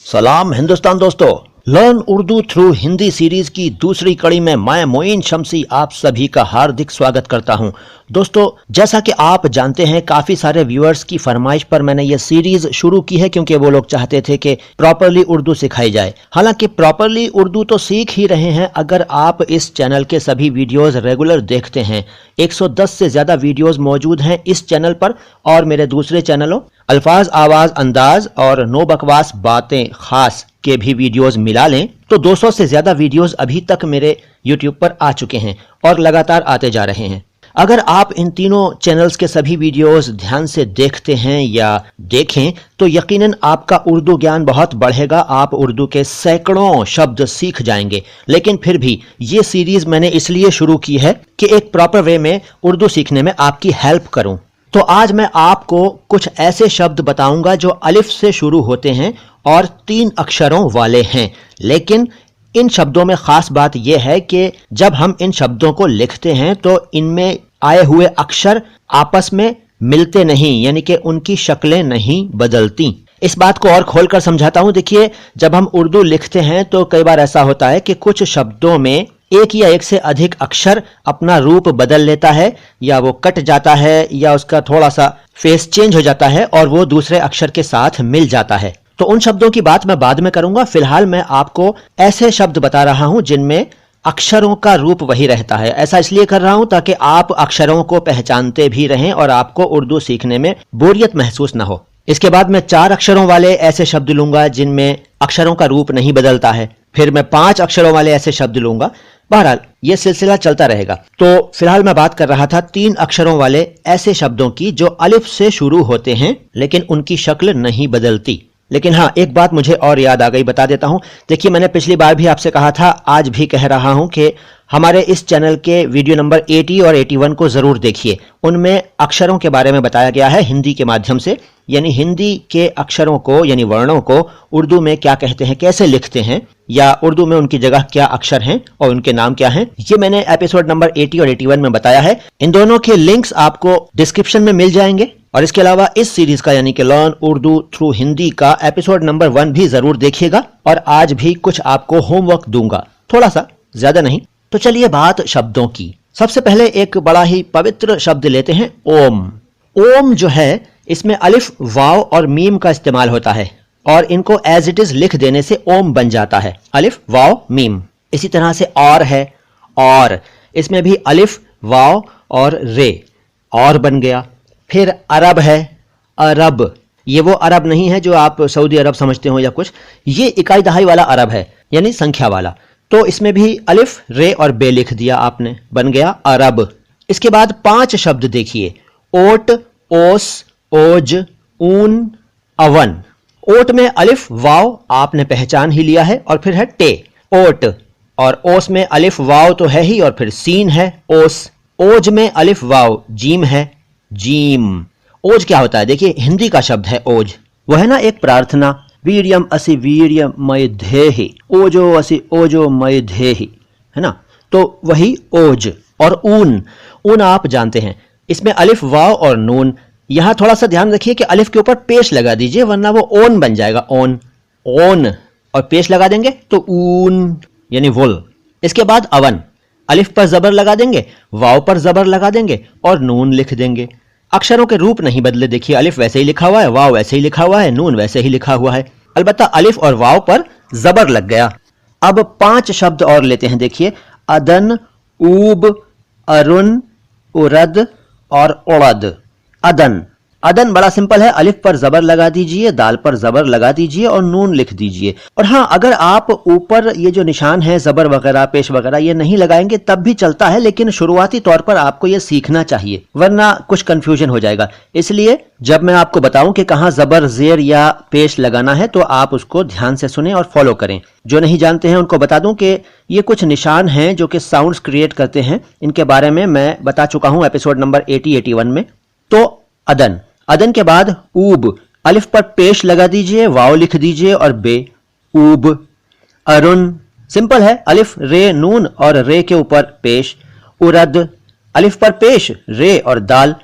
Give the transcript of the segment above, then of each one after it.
सलाम हिंदुस्तान दोस्तों, learn Urdu through Hindi series की दूसरी कड़ी में मैं मोइन शम्सी आप सभी का हार्दिक स्वागत करता हूं। दोस्तों, जैसा कि आप जानते हैं, काफ़ी सारे व्यूअर्स की फरमाइश पर मैंने ये सीरीज शुरू की है क्योंकि वो लोग चाहते थे कि प्रॉपरली उर्दू सिखाई जाए। हालांकि प्रॉपरली उर्दू तो सीख ही रहे हैं अगर आप इस चैनल के सभी वीडियोस रेगुलर देखते हैं। 110 से ज़्यादा वीडियोस मौजूद हैं इस चैनल पर और मेरे दूसरे चैनलों अल्फाज आवाज़ अंदाज और नो बकवास बातें खास के भी वीडियोस मिला लें तो 200 से ज़्यादा वीडियोस अभी तक मेरे YouTube पर आ चुके हैं और लगातार आते जा रहे हैं। अगर आप इन तीनों चैनल्स के सभी वीडियोस ध्यान से देखते हैं या देखें तो यकीनन आपका उर्दू ज्ञान बहुत बढ़ेगा, आप उर्दू के सैकड़ों शब्द सीख जाएंगे। लेकिन फिर भी ये सीरीज मैंने इसलिए शुरू की है कि एक प्रॉपर वे में उर्दू सीखने में आपकी हेल्प करूं। तो आज मैं आपको कुछ ऐसे शब्द बताऊंगा जो अलिफ से शुरू होते हैं और 3 अक्षरों वाले हैं। लेकिन इन शब्दों में खास बात यह है कि जब हम इन शब्दों को लिखते हैं तो इनमें आए हुए अक्षर आपस में मिलते नहीं, यानी कि उनकी शक्लें नहीं बदलती। इस बात को और खोलकर समझाता हूं। देखिए, जब हम उर्दू लिखते हैं तो कई बार ऐसा होता है कि कुछ शब्दों में एक या एक से अधिक अक्षर अपना रूप बदल लेता है, या वो कट जाता है, या उसका थोड़ा सा फेस चेंज हो जाता है और वो दूसरे अक्षर के साथ मिल जाता है। तो उन शब्दों की बात मैं बाद में करूंगा। फिलहाल मैं आपको ऐसे शब्द बता रहा हूं जिनमें अक्षरों का रूप वही रहता है। ऐसा इसलिए कर रहा हूं ताकि आप अक्षरों को पहचानते भी रहें और आपको उर्दू सीखने में बोरियत महसूस ना हो। इसके बाद मैं 4 अक्षरों वाले ऐसे शब्द लूंगा जिनमें अक्षरों का रूप नहीं बदलता है। फिर मैं 5 अक्षरों वाले ऐसे शब्द लूंगा। बहरहाल ये सिलसिला चलता रहेगा। तो फिलहाल मैं बात कर रहा था 3 अक्षरों वाले ऐसे शब्दों की जो अलिफ से शुरू होते हैं लेकिन उनकी शक्ल नहीं बदलती। लेकिन हाँ, एक बात मुझे और याद आ गई, बता देता हूं। देखिए, मैंने पिछली बार भी आपसे कहा था, आज भी कह रहा हूं कि हमारे इस चैनल के वीडियो नंबर 80 और 81 को जरूर देखिए। उनमें अक्षरों के बारे में बताया गया है हिंदी के माध्यम से, यानी हिंदी के अक्षरों को यानी वर्णों को उर्दू में क्या कहते हैं, कैसे लिखते हैं, या उर्दू में उनकी जगह क्या अक्षर हैं और उनके नाम क्या हैं। ये मैंने एपिसोड नंबर 80 और 81 में बताया है। इन दोनों के लिंक्स आपको डिस्क्रिप्शन में मिल जाएंगे। और इसके अलावा इस सीरीज का यानी कि लर्न उर्दू थ्रू हिंदी का एपिसोड नंबर 1 भी जरूर देखिएगा। और आज भी कुछ आपको होमवर्क दूंगा, थोड़ा सा, ज्यादा नहीं। तो चलिए बात शब्दों की। सबसे पहले एक बड़ा ही पवित्र शब्द लेते हैं, ओम। ओम जो है, इसमें अलिफ, वाव और मीम का इस्तेमाल होता है और इनको एज इट इज लिख देने से ओम बन जाता है, अलिफ वाव मीम। इसी तरह से और है, और इसमें भी अलिफ वाव और रे, और बन गया। फिर अरब है, अरब। ये वो अरब नहीं है जो आप सऊदी अरब समझते हो या कुछ, ये इकाई दहाई वाला अरब है, यानी संख्या वाला। तो इसमें भी अलिफ, रे और बे लिख दिया आपने, बन गया अरब। इसके बाद 5 शब्द देखिए, ओट, ओस, ओज, ऊन, अवन। ओट में अलिफ वाव आपने पहचान ही लिया है और फिर है टे, ओट। और ओस में अलिफ वाव तो है ही और फिर सीन है, ओस। ओज में अलिफ वाव जीम है, जीम। ओज क्या होता है? देखिए, हिंदी का शब्द है ओज। वह है ना एक प्रार्थना, वीर्यम असि वीर्य मय धेहि, ओजो असि ओजो मय धेहि, है ना? तो वही ओज। और ऊन, ऊन आप जानते हैं, इसमें अलिफ वाव और नून। यहां थोड़ा सा ध्यान रखिए कि अलिफ के ऊपर पेश लगा दीजिए, वरना वो ओन बन जाएगा, ओन। ओन और पेश लगा देंगे तो ऊन यानी वुल। इसके बाद अवन, अलिफ पर जबर लगा देंगे, वाव पर जबर लगा देंगे और नून लिख देंगे। अक्षरों के रूप नहीं बदले। देखिए, अलिफ वैसे ही लिखा हुआ है, वाव वैसे ही लिखा हुआ है, नून वैसे ही लिखा हुआ है, अलबत्ता अलिफ और वाव पर जबर लग गया। अब 5 शब्द और लेते हैं। देखिए, अदन, ऊब, अरुण, उरद और उड़द। अदन, अदन बड़ा सिंपल है, अलिफ पर जबर लगा दीजिए, दाल पर जबर लगा दीजिए और नून लिख दीजिए। और हाँ, अगर आप ऊपर ये जो निशान है जबर वगैरह, पेश वगैरह, ये नहीं लगाएंगे तब भी चलता है, लेकिन शुरुआती तौर पर आपको ये सीखना चाहिए, वरना कुछ कंफ्यूजन हो जाएगा। इसलिए जब मैं आपको बताऊं कि कहाँ जबर, जेर या पेश लगाना है तो आप उसको ध्यान से सुने और फॉलो करें। जो नहीं जानते हैं उनको बता दूं कि ये कुछ निशान हैं जो कि साउंड्स क्रिएट करते हैं। इनके बारे में मैं बता चुका हूं एपिसोड नंबर 80-81 में। तो अदन, अदन के बाद ऊब, अलिफ पर पेश लगा दीजिए, वाव लिख दीजिए और बे, ऊब। अरुण, सिंपल है, अलिफ, रे, नून और रे के ऊपर पेश। उरद, अलिफ पर पेश, रे और दाल।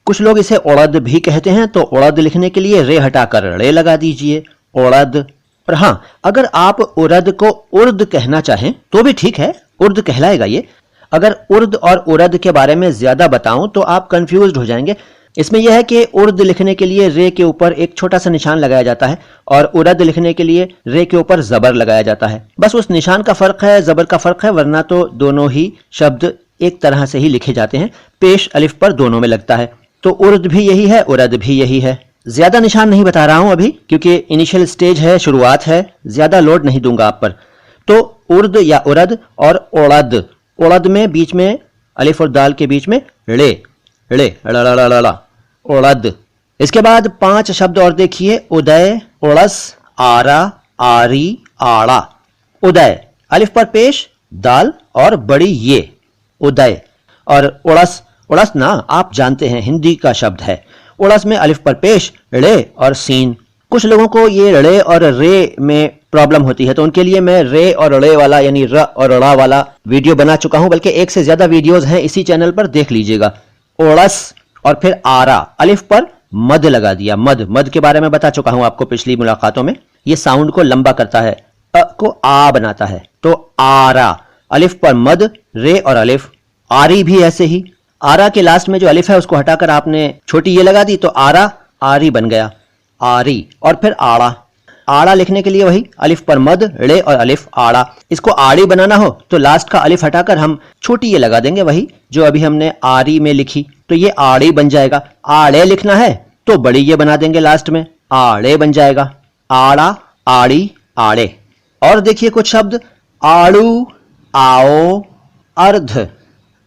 कुछ लोग इसे उड़द भी कहते हैं, तो उड़द लिखने के लिए रे हटाकर रे लगा दीजिए, उड़द। और हाँ, अगर आप उरद को उर्द कहना चाहें तो भी ठीक है, उर्द कहलाएगा ये। अगर उर्द और उरद के बारे में ज्यादा बताऊं तो आप कंफ्यूज्ड हो जाएंगे। इसमें यह है कि उर्द लिखने के लिए रे के ऊपर एक छोटा सा निशान लगाया जाता है और उरद लिखने के लिए रे के ऊपर जबर लगाया जाता है। बस उस निशान का फर्क है, जबर का फर्क है, वरना तो दोनों ही शब्द एक तरह से ही लिखे जाते हैं। पेश अलिफ पर दोनों में लगता है। तो उर्द भी यही है, उरद भी यही है। ज्यादा निशान नहीं बता रहा हूं अभी, क्योंकि इनिशियल स्टेज है, शुरुआत है, ज्यादा लोड नहीं दूंगा आप पर। तो उर्द या उरद और उड़द, उड़द में बीच में अलिफ और दाल के बीच में ळे, ळे, ला, उड़द। इसके बाद 5 शब्द और देखिए, उदय, उड़स, आरा, आरी, आड़ा। उदय अलिफ पर पेश, दाल और बड़ी ये, उदय। और उड़स, उड़स ना आप जानते हैं हिंदी का शब्द है। उड़स में अलिफ पर पेश, रे और सीन। कुछ लोगों को ये रे और रे में प्रॉब्लम होती है, तो उनके लिए मैं रे और रे वाला यानी र और ड़ा वाला वीडियो बना चुका हूं, बल्कि 1 से ज्यादा वीडियोस हैं इसी चैनल पर, देख लीजिएगा। उड़स और फिर आरा, अलिफ पर मद लगा दिया, मद, मद के बारे में बता चुका हूं आपको पिछली मुलाकातों में। ये साउंड को लंबा करता है, अ को आ बनाता है। तो आरा, अलिफ पर मद, रे और अलिफ। आरी भी ऐसे ही, आरा के लास्ट में जो अलिफ है उसको हटाकर आपने छोटी ये लगा दी तो आरा, आरी बन गया, आरी। और फिर आड़ा, आड़ा लिखने के लिए वही अलिफ पर मद, रे और अलिफ, आड़ा। इसको आड़ी बनाना हो तो लास्ट का अलिफ हटाकर हम छोटी ये लगा देंगे, वही जो अभी हमने आरी में लिखी, तो ये आड़ी बन जाएगा। आड़े लिखना है तो बड़ी ये बना देंगे लास्ट में, आड़े बन जाएगा। आड़ा, आड़ी, आड़े। और देखिए कुछ शब्द, आड़ू, आओ, अर्ध,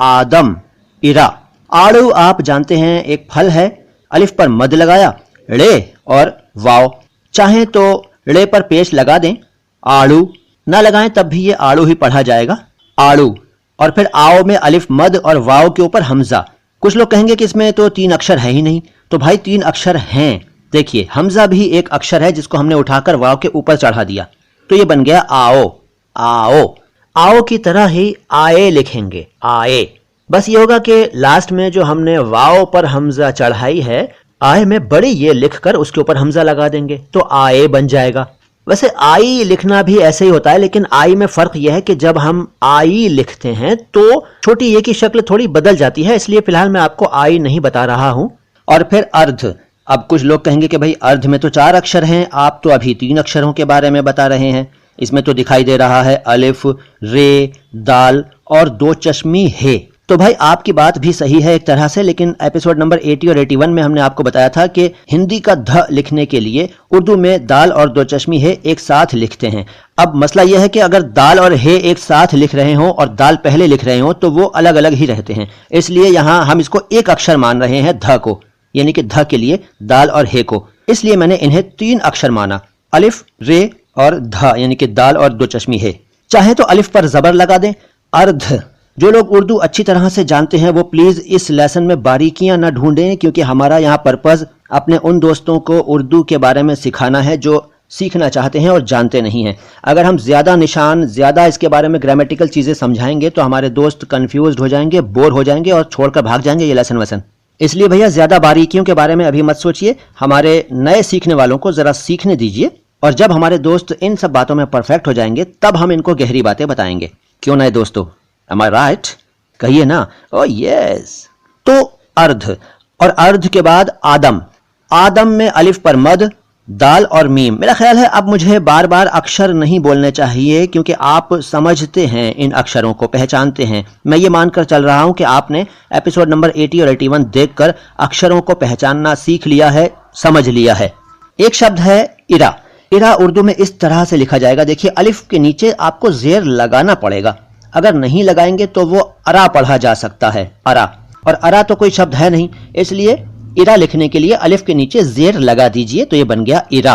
आदम, इरा। आड़ू आप जानते हैं एक फल है, अलिफ पर मद लगाया, रे और वाव। चाहें तो रे पर पेश लगा दें, आड़ू, ना लगाएं तब भी ये आड़ू ही पढ़ा जाएगा, आड़ू। और फिर आओ में अलिफ मद और वाव के ऊपर हमजा। कुछ लोग कहेंगे कि इसमें तो 3 अक्षर है ही नहीं, तो भाई 3 अक्षर हैं। देखिए हमजा भी एक अक्षर है जिसको हमने उठाकर वाव के ऊपर चढ़ा दिया, तो ये बन गया आओ, आओ। आओ की तरह ही आए लिखेंगे, आए। बस ये होगा कि लास्ट में जो हमने वाव पर हमजा चढ़ाई है, आए में बड़ी ये लिखकर उसके ऊपर हमजा लगा देंगे तो आए बन जाएगा। वैसे आई लिखना भी ऐसे ही होता है, लेकिन आई में फर्क यह है कि जब हम आई लिखते हैं तो छोटी ये की शक्ल थोड़ी बदल जाती है, इसलिए फिलहाल मैं आपको आई नहीं बता रहा हूं। और फिर अर्ध। अब कुछ लोग कहेंगे कि भाई अर्ध में तो 4 अक्षर हैं, आप तो अभी 3 अक्षरों के बारे में बता रहे हैं। इसमें तो दिखाई दे रहा है अलिफ, रे, दाल और 2 चश्मी है। तो भाई आपकी बात भी सही है एक तरह से, लेकिन एपिसोड नंबर 80 और 81 में हमने आपको बताया था कि हिंदी का ध लिखने के लिए उर्दू में दाल और 2 चश्मी है एक साथ लिखते हैं। अब मसला यह है कि अगर दाल और हे एक साथ लिख रहे हों और दाल पहले लिख रहे हों तो वो अलग अलग ही रहते हैं, इसलिए यहाँ हम इसको एक अक्षर मान रहे हैं ध को, यानी कि ध के लिए दाल और हे को, इसलिए मैंने इन्हें 3 अक्षर माना, अलिफ, रे और ध, यानी कि दाल और 2 चश्मी है। चाहे तो अलिफ पर जबर लगा दें, अर्ध। जो लोग उर्दू अच्छी तरह से जानते हैं वो प्लीज इस लेसन में बारीकियां ना ढूंढें, क्योंकि हमारा यहाँ पर्पज अपने उन दोस्तों को उर्दू के बारे में सिखाना है जो सीखना चाहते हैं और जानते नहीं हैं। अगर हम ज्यादा निशान, ज्यादा इसके बारे में ग्रामेटिकल चीजें समझाएंगे तो हमारे दोस्त कंफ्यूज हो जाएंगे, बोर हो जाएंगे और छोड़कर भाग जाएंगे ये लेसन वसन। इसलिए भैया ज्यादा बारीकियों के बारे में अभी मत सोचिए, हमारे नए सीखने वालों को जरा सीखने दीजिए, और जब हमारे दोस्त इन सब बातों में परफेक्ट हो जाएंगे तब हम इनको गहरी बातें बताएंगे। क्यों नए दोस्तों, am I right? कहिए ना, ओ यस। तो अर्ध, और अर्ध के बाद आदम। आदम में अलिफ पर मद, दाल और मीम। मेरा ख्याल है अब मुझे बार बार अक्षर नहीं बोलने चाहिए, क्योंकि आप समझते हैं इन अक्षरों को, पहचानते हैं। मैं ये मानकर चल रहा हूं कि आपने एपिसोड नंबर 80 और 81 देखकर अक्षरों को पहचानना सीख लिया है, समझ लिया है। एक शब्द है इरा। इरा उर्दू में इस तरह से लिखा जाएगा, देखिए अलिफ के नीचे आपको जेर लगाना पड़ेगा, अगर नहीं लगाएंगे तो वो अरा पढ़ा जा सकता है, अरा। और अरा तो कोई शब्द है नहीं, इसलिए इरा लिखने के लिए अलिफ के नीचे जेर लगा दीजिए, तो ये बन गया इरा।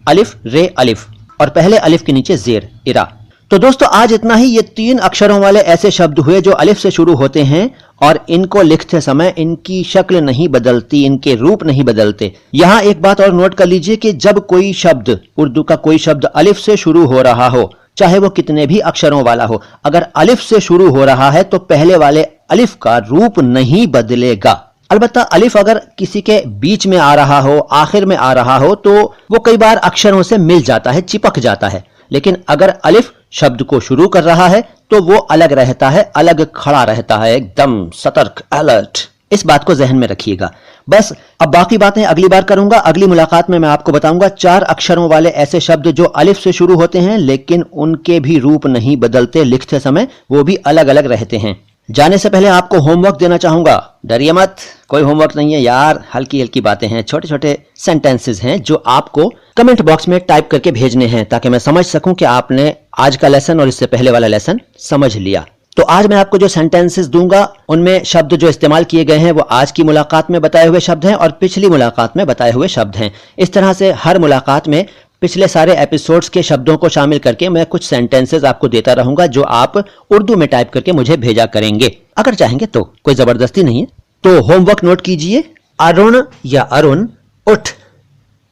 अलिफ, रे, अलिफ, और पहले अलिफ के नीचे जेर, इरा। तो दोस्तों आज इतना ही। ये 3 अक्षरों वाले ऐसे शब्द हुए जो अलिफ से शुरू होते हैं और इनको लिखते समय इनकी शक्ल नहीं बदलती, इनके रूप नहीं बदलते। यहां एक बात और नोट कर लीजिए कि जब कोई शब्द, उर्दू का कोई शब्द अलिफ से शुरू हो रहा हो, चाहे वो कितने भी अक्षरों वाला हो, अगर अलिफ से शुरू हो रहा है तो पहले वाले अलिफ का रूप नहीं बदलेगा। अलबत्ता अलिफ अगर किसी के बीच में आ रहा हो, आखिर में आ रहा हो, तो वो कई बार अक्षरों से मिल जाता है, चिपक जाता है। लेकिन अगर अलिफ शब्द को शुरू कर रहा है तो वो अलग रहता है, अलग खड़ा रहता है, एकदम सतर्क, अलर्ट। इस बात को जहन में रखिएगा। बस अब बाकी बातें अगली बार करूंगा। अगली मुलाकात में मैं आपको बताऊंगा 4 अक्षरों वाले ऐसे शब्द जो अलिफ से शुरू होते हैं लेकिन उनके भी रूप नहीं बदलते लिखते समय, वो भी अलग अलग रहते हैं। जाने से पहले आपको होमवर्क देना चाहूंगा। डरिए मत, कोई होमवर्क नहीं है यार, हल्की हल्की बातें हैं, छोटे छोटे सेंटेंसेस हैं जो आपको कमेंट बॉक्स में टाइप करके भेजने हैं ताकि मैं समझ सकूं कि आपने आज का लेसन और इससे पहले वाला लेसन समझ लिया। तो आज मैं आपको जो सेंटेंसेस दूंगा उनमें शब्द जो इस्तेमाल किए गए हैं वो आज की मुलाकात में बताए हुए शब्द हैं और पिछली मुलाकात में बताए हुए शब्द हैं। इस तरह से हर मुलाकात में पिछले सारे एपिसोड्स के शब्दों को शामिल करके मैं कुछ सेंटेंसेस आपको देता रहूंगा जो आप उर्दू में टाइप करके मुझे भेजा करेंगे, अगर चाहेंगे तो। कोई जबरदस्ती नहीं है। तो होमवर्क नोट कीजिए। अरुण या अरुण उठ।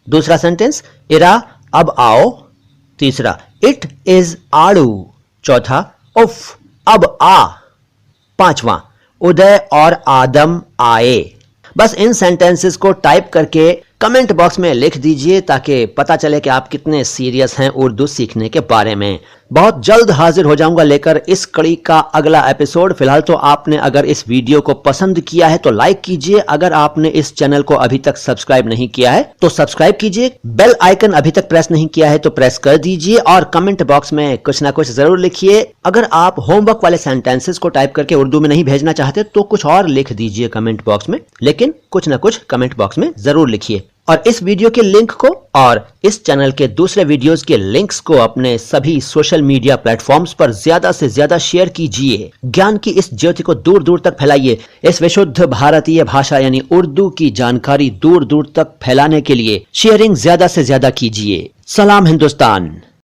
दूसरा सेंटेंस, इरा अब आओ। तीसरा, इट इज आड़ू। चौथा, उफ अब आ। पांचवा, उदय और आदम आए। बस इन सेंटेंसेस को टाइप करके कमेंट बॉक्स में लिख दीजिए ताकि पता चले कि आप कितने सीरियस हैं उर्दू सीखने के बारे में। बहुत जल्द हाजिर हो जाऊंगा लेकर इस कड़ी का अगला एपिसोड। फिलहाल तो आपने अगर इस वीडियो को पसंद किया है तो लाइक कीजिए। अगर आपने इस चैनल को अभी तक सब्सक्राइब नहीं किया है तो सब्सक्राइब कीजिए। बेल आइकन अभी तक प्रेस नहीं किया है तो प्रेस कर दीजिए और कमेंट बॉक्स में कुछ ना कुछ जरूर लिखिए। अगर आप होमवर्क वाले सेंटेंसेस को टाइप करके उर्दू में नहीं भेजना चाहते तो कुछ और लिख दीजिए कमेंट बॉक्स में, लेकिन कुछ ना कुछ कमेंट बॉक्स में जरूर लिखिए। और इस वीडियो के लिंक को और इस चैनल के दूसरे वीडियोस के लिंक्स को अपने सभी सोशल मीडिया प्लेटफॉर्म्स पर ज्यादा से ज्यादा शेयर कीजिए। ज्ञान की इस ज्योति को दूर दूर तक फैलाइए। इस विशुद्ध भारतीय भाषा यानी उर्दू की जानकारी दूर दूर तक फैलाने के लिए शेयरिंग ज्यादा से ज्यादा कीजिए। सलाम हिंदुस्तान।